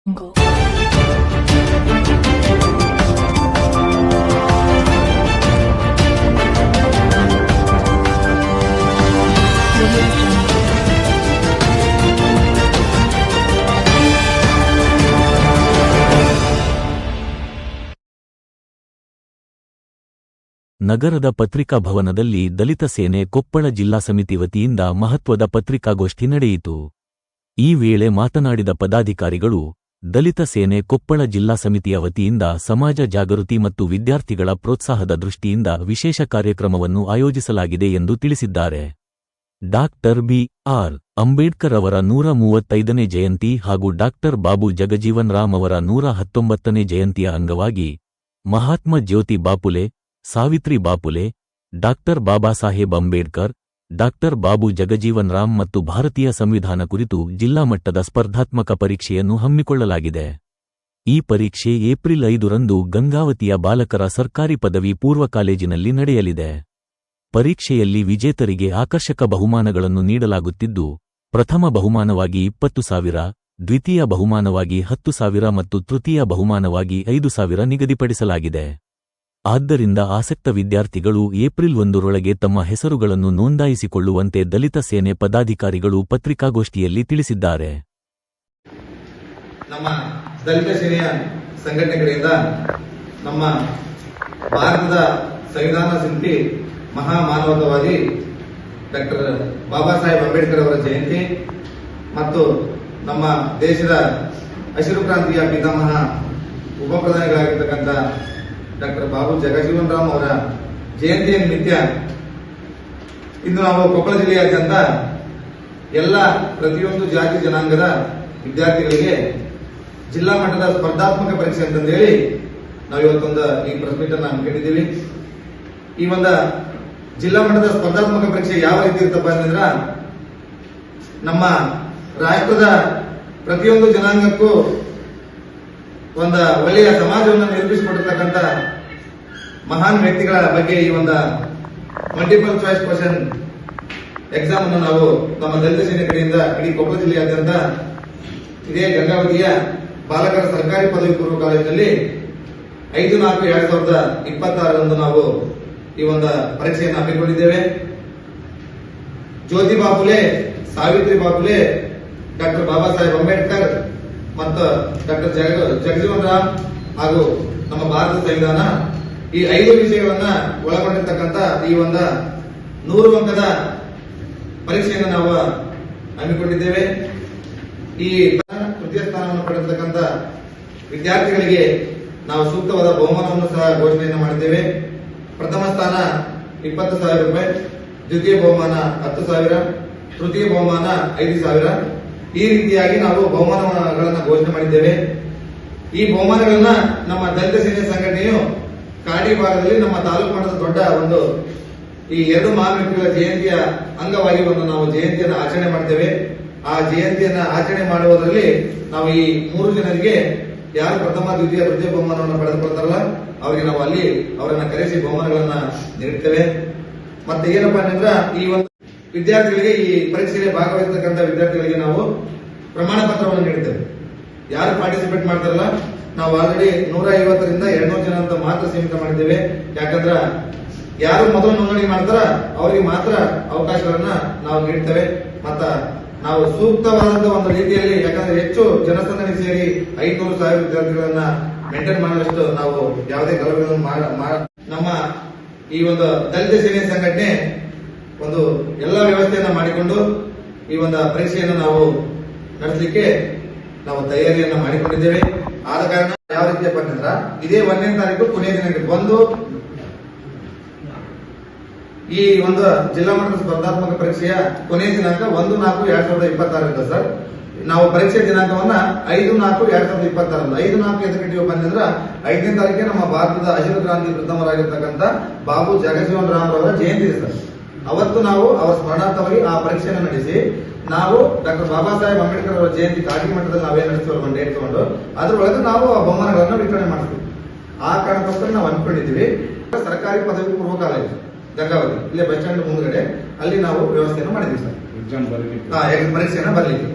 ನಗರದ ಪತ್ರಿಕಾ ಭವನದಲ್ಲಿ ದಲಿತ ಸೇನೆ ಕೊಪ್ಪಳ ಜಿಲ್ಲಾ ಸಮಿತಿ ವತಿಯಿಂದ ಮಹತ್ವದ ಪತ್ರಿಕಾಗೋಷ್ಠಿ ನಡೆಯಿತು. ಈ ವೇಳೆ ಮಾತನಾಡಿದ ಪದಾಧಿಕಾರಿಗಳು, ದಲಿತ ಸೇನೆ ಕೊಪ್ಪಳ ಜಿಲ್ಲಾ ಸಮಿತಿಯ ವತಿಯಿಂದ ಸಮಾಜ ಜಾಗೃತಿ ಮತ್ತು ವಿದ್ಯಾರ್ಥಿಗಳ ಪ್ರೋತ್ಸಾಹದ ದೃಷ್ಟಿಯಿಂದ ವಿಶೇಷ ಕಾರ್ಯಕ್ರಮವನ್ನು ಆಯೋಜಿಸಲಾಗಿದೆ ಎಂದು ತಿಳಿಸಿದ್ದಾರೆ. Doctor B R. ಅಂಬೇಡ್ಕರ್ ಅವರ 135ನೇ ಜಯಂತಿ ಹಾಗೂ ಡಾಕ್ಟರ್ ಬಾಬು ಜಗಜೀವನ್ ರಾಮ್ ಅವರ 119ನೇ ಜಯಂತಿಯ ಅಂಗವಾಗಿ ಮಹಾತ್ಮ ಜ್ಯೋತಿ ಬಾಪುಲೆ, ಸಾವಿತ್ರಿ ಬಾಪುಲೆ, ಡಾಕ್ಟರ್ ಬಾಬಾ ಸಾಹೇಬ್ ಅಂಬೇಡ್ಕರ್, ಡಾಕ್ಟರ್ ಬಾಬು ಜಗಜೀವನ್ ರಾಮ್ ಮತ್ತು ಭಾರತೀಯ ಸಂವಿಧಾನ ಕುರಿತು ಜಿಲ್ಲಾ ಮಟ್ಟದ ಸ್ಪರ್ಧಾತ್ಮಕ ಪರೀಕ್ಷೆಯನ್ನು ಹಮ್ಮಿಕೊಳ್ಳಲಾಗಿದೆ. ಈ ಪರೀಕ್ಷೆ ಏಪ್ರಿಲ್ 5ರಂದು ಗಂಗಾವತಿಯ ಬಾಲಕರ ಸರ್ಕಾರಿ ಪದವಿ ಪೂರ್ವ ಕಾಲೇಜಿನಲ್ಲಿ ನಡೆಯಲಿದೆ. ಪರೀಕ್ಷೆಯಲ್ಲಿ ವಿಜೇತರಿಗೆ ಆಕರ್ಷಕ ಬಹುಮಾನಗಳನ್ನು ನೀಡಲಾಗುತ್ತಿದ್ದು, ಪ್ರಥಮ ಬಹುಮಾನವಾಗಿ 20,000, ದ್ವಿತೀಯ ಬಹುಮಾನವಾಗಿ 10,000 ಮತ್ತು ತೃತೀಯ ಬಹುಮಾನವಾಗಿ 5,000 ನಿಗದಿಪಡಿಸಲಾಗಿದೆ. ಆದ್ದರಿಂದ ಆಸಕ್ತ ವಿದ್ಯಾರ್ಥಿಗಳು ಏಪ್ರಿಲ್ 1ರೊಳಗೆ ತಮ್ಮ ಹೆಸರುಗಳನ್ನು ನೋಂದಾಯಿಸಿಕೊಳ್ಳುವಂತೆ ದಲಿತ ಸೇನೆ ಪದಾಧಿಕಾರಿಗಳು ಪತ್ರಿಕಾಗೋಷ್ಠಿಯಲ್ಲಿ ತಿಳಿಸಿದ್ದಾರೆ. ನಮ್ಮ ದಲಿತ ಸೇನೆಯ ಸಂಘಟನೆ ಕಡೆಯಿಂದ ನಮ್ಮ ಭಾರತದ ಸಂವಿಧಾನ ಶಿಲ್ಪಿ ಮಹಾಮಾನವತಾವಾದಿ ಡಾಕ್ಟರ್ ಬಾಬಾ ಸಾಹೇಬ್ ಅಂಬೇಡ್ಕರ್ ಅವರ ಜಯಂತಿ ಮತ್ತು ನಮ್ಮ ದೇಶದ ಹಸಿರು ಕ್ರಾಂತಿಯ ಪಿತಾಮಹ ಉಪ ಪ್ರಧಾನಿಗಳಾಗಿರ್ತಕ್ಕಂಥ ಡಾಕ್ಟರ್ ಬಾಬು ಜಗಜೀವನ್ ರಾಮ್ ಅವರ ಜಯಂತಿಯ ನಿಮಿತ್ತ ಇಂದು ನಾವು ಕೊಪ್ಪಳ ಜಿಲ್ಲೆಯಾದ್ಯಂತ ಎಲ್ಲ ಪ್ರತಿಯೊಂದು ಜಾತಿ ಜನಾಂಗದ ವಿದ್ಯಾರ್ಥಿಗಳಿಗೆ ಜಿಲ್ಲಾ ಮಟ್ಟದ ಸ್ಪರ್ಧಾತ್ಮಕ ಪರೀಕ್ಷೆ ಅಂತಂದೇಳಿ ನಾವು ಇವತ್ತೊಂದು ಈ ಪ್ರೆಸ್ ಮೀಟ್ ಅನ್ನು ಹಮ್ಮಿಕೊಂಡಿದ್ದೀವಿ. ಈ ಒಂದು ಜಿಲ್ಲಾ ಮಟ್ಟದ ಸ್ಪರ್ಧಾತ್ಮಕ ಪರೀಕ್ಷೆ ಯಾವ ರೀತಿ ಇರ್ತಪ್ಪ ಅಂತಂದ್ರ, ನಮ್ಮ ರಾಷ್ಟ್ರದ ಪ್ರತಿಯೊಂದು ಜನಾಂಗಕ್ಕೂ ಒಂದು ಒಳ್ಳೆಯ ಸಮಾಜವನ್ನು ನಿರ್ಮಿಸಿಕೊಟ್ಟಿರ್ತಕ್ಕಂಥ ಮಹಾನ್ ವ್ಯಕ್ತಿಗಳ ಬಗ್ಗೆ ಈ ಒಂದು ಮಲ್ಟಿಪಲ್ ಚಾಯ್ಸ್ ಕ್ವಶನ್ ಎಕ್ಸಾಮ್ ಅನ್ನು ನಾವು ನಮ್ಮ ದಲಿತ ಸೇನೆ ಕಡೆಯಿಂದ ಇಡೀ ಕೊಪ್ಪಳ ಜಿಲ್ಲೆಯಾದ್ಯಂತ ಇದೇ ಗಂಗಾವತಿಯ ಬಾಲಕರ ಸರ್ಕಾರಿ ಪದವಿ ಪೂರ್ವ ಕಾಲೇಜಿನಲ್ಲಿ 5/4/2026ರಂದು ನಾವು ಈ ಒಂದು ಪರೀಕ್ಷೆಯನ್ನು ಹಮ್ಮಿಕೊಂಡಿದ್ದೇವೆ. ಜ್ಯೋತಿ ಬಾಪುಲೆ, ಸಾವಿತ್ರಿ ಬಾಪುಲೆ, ಡಾಕ್ಟರ್ ಬಾಬಾ ಸಾಹೇಬ್ ಅಂಬೇಡ್ಕರ್ ಮತ್ತು ಡಾಕ್ಟರ್ ಜಗಜೀವನ್ ರಾಮ್ ಹಾಗೂ ನಮ್ಮ ಭಾರತ ಸಂವಿಧಾನ, ಈ 5 ವಿಷಯಗಳನ್ನ ಒಳಗೊಂಡಿರ್ತಕ್ಕಂಥ ಈ ಒಂದು 100 ಅಂಕದ ಪರೀಕ್ಷೆಯನ್ನು ನಾವು ಹಮ್ಮಿಕೊಂಡಿದ್ದೇವೆ. ಈ ತೃತೀಯ ಸ್ಥಾನವನ್ನು ಪಡೆದಿರ್ತಕ್ಕಂಥ ವಿದ್ಯಾರ್ಥಿಗಳಿಗೆ ನಾವು ಸೂಕ್ತವಾದ ಬಹುಮಾನವನ್ನು ಸಹ ಘೋಷಣೆಯನ್ನು ಮಾಡಿದ್ದೇವೆ. ಪ್ರಥಮ ಸ್ಥಾನ 20,000 ರೂಪಾಯಿ, ದ್ವಿತೀಯ ಬಹುಮಾನ 10,000, ತೃತೀಯ ಬಹುಮಾನ 5,000. ಈ ರೀತಿಯಾಗಿ ನಾವು ಬಹುಮಾನಗಳನ್ನು ಘೋಷಣೆ ಮಾಡಿದ್ದೇವೆ. ಈ ಬಹುಮಾನಗಳನ್ನ ನಮ್ಮ ದಲಿತ ಸೇನೆ ಸಂಘಟನೆಯು ಕಾಡಿ ಭಾಗದಲ್ಲಿ ನಮ್ಮ ತಾಲೂಕು ಮಟ್ಟದ ದೊಡ್ಡ ಒಂದು ಈ 2 ಮಹಾನ್ ವ್ಯಕ್ತಿಗಳ ಜಯಂತಿಯ ಅಂಗವಾಗಿ ಒಂದು ನಾವು ಜಯಂತಿಯನ್ನು ಆಚರಣೆ ಮಾಡ್ತೇವೆ. ಆ ಜಯಂತಿಯನ್ನ ಆಚರಣೆ ಮಾಡುವುದರಲ್ಲಿ ನಾವು ಈ 3 ಜನರಿಗೆ ಯಾರು ಪ್ರಥಮ, ದ್ವಿತೀಯ, ತೃತೀಯ ಬಹುಮಾನವನ್ನು ಪಡೆದುಕೊಳ್ತಾರಲ್ಲ ಅವರಿಗೆ ನಾವು ಅಲ್ಲಿ ಅವರನ್ನ ಕರೆಸಿ ಬಹುಮಾನಗಳನ್ನ ನೀಡುತ್ತೇವೆ. ಮತ್ತೆ ಏನಪ್ಪಾ ಅಂತಂದ್ರ, ಈ ಒಂದು ವಿದ್ಯಾರ್ಥಿಗಳಿಗೆ ಈ ಪರೀಕ್ಷೆಯಲ್ಲಿ ಭಾಗವಹಿಸತಕ್ಕಂಥ ವಿದ್ಯಾರ್ಥಿಗಳಿಗೆ ನಾವು ಪ್ರಮಾಣ ಪತ್ರವನ್ನು ನೀಡುತ್ತೇವೆ. ಯಾರು ಪಾರ್ಟಿಸಿಪೇಟ್ ಮಾಡ್ತಾರಲ್ಲ ನಾವು ಆಲ್ರೆಡಿ 150ರಿಂದ 200 ಜನ ಅಂತ ಮಾತ್ರ ಸೀಮಿತ ಮಾಡಿದ್ದೇವೆ. ಯಾಕಂದ್ರ ಯಾರು ಮೊದಲು ನೋಂದಣಿ ಮಾಡ್ತಾರ ಅವರಿಗೆ ಮಾತ್ರ ಅವಕಾಶಗಳನ್ನ ನಾವು ನೀಡ್ತೇವೆ. ಮತ್ತ ನಾವು ಸೂಕ್ತವಾದಂತಹ ಒಂದು ರೀತಿಯಲ್ಲಿ, ಯಾಕಂದ್ರೆ ಹೆಚ್ಚು ಜನಸಂದಣಿ ಸೇರಿ 500,000 ವಿದ್ಯಾರ್ಥಿಗಳನ್ನ ಮೇಂಟೈನ್ ಮಾಡುವಷ್ಟು ನಾವು ಯಾವುದೇ ಗೌರವಗಳನ್ನು ನಮ್ಮ ಈ ಒಂದು ದಲಿತ ಸೇನೆ ಸಂಘಟನೆ ಒಂದು ಎಲ್ಲ ವ್ಯವಸ್ಥೆಯನ್ನ ಮಾಡಿಕೊಂಡು ಈ ಒಂದು ಪರೀಕ್ಷೆಯನ್ನು ನಾವು ನಡೆಸಲಿಕ್ಕೆ ನಾವು ತಯಾರಿಯನ್ನ ಮಾಡಿಕೊಂಡಿದ್ದೇವೆ. ಆದ ಕಾರಣ ಯಾವ ರೀತಿಯಪ್ಪ ಅಂತಂದ್ರ, ಇದೇ 1ನೇ ತಾರೀಕು ಕೊನೆಯ ದಿನ ಈ ಒಂದು ಜಿಲ್ಲಾ ಮಟ್ಟದ ಸ್ಪರ್ಧಾತ್ಮಕ ಪರೀಕ್ಷೆಯ ಕೊನೆಯ ದಿನಾಂಕ 1/4/2026 ಸರ್. ನಾವು ಪರೀಕ್ಷೆ ದಿನಾಂಕವನ್ನ 5/4/2026 5/4 ಎದಕ್ಕೆ ಬಂದಂದ್ರ 5ನೇ ತಾರೀಕಿಗೆ ನಮ್ಮ ಭಾರತದ ಹಸಿರು ಕ್ರಾಂತಿ ಪ್ರಥಮರಾಗಿರ್ತಕ್ಕಂಥ ಬಾಬು ಜಗಜೀವನ್ ರಾಮ್ ಅವರ ಜಯಂತಿ ಇದೆ ಸರ್. ಅವತ್ತು ನಾವು ಅವರ ಸ್ಮರಣಾರ್ಥವಾಗಿ ಆ ಪರೀಕ್ಷೆಯನ್ನು ನಡೆಸಿ ನಾವು ಡಾಕ್ಟರ್ ಬಾಬಾ ಸಾಹೇಬ್ ಅಂಬೇಡ್ಕರ್ ಅವರ ಜಯಂತಿ ಕಾಗಿ ಮಟ್ಟದಲ್ಲಿ ನಾವೇನ್ ನಡೆಸ್ತೀವಿ ಒಂದು ಡೇಟ್ ತಗೊಂಡು ಅದರೊಳಗೆ ನಾವು ಆ ಬಹುಮಾನಗಳನ್ನು ವಿತರಣೆ ಮಾಡ್ತೀವಿ. ಆ ಕಾರಣಕ್ಕೋಸ್ಕರ ನಾವು ಅಂದ್ಕೊಂಡಿದ್ದೀವಿ. ಸರ್ಕಾರಿ ಪದವಿ ಪೂರ್ವ ಕಾಲೇಜು ಗಂಗಾವತಿ ಇಲ್ಲೇ ಬಸ್ ಸ್ಟ್ಯಾಂಡ್ ಮುಂದ್ಗಡೆ ಅಲ್ಲಿ ನಾವು ವ್ಯವಸ್ಥೆಯನ್ನು ಮಾಡಿದ್ವಿ ಸರ್. ಪರೀಕ್ಷೆಯನ್ನು ಬರಲಿಕ್ಕೆ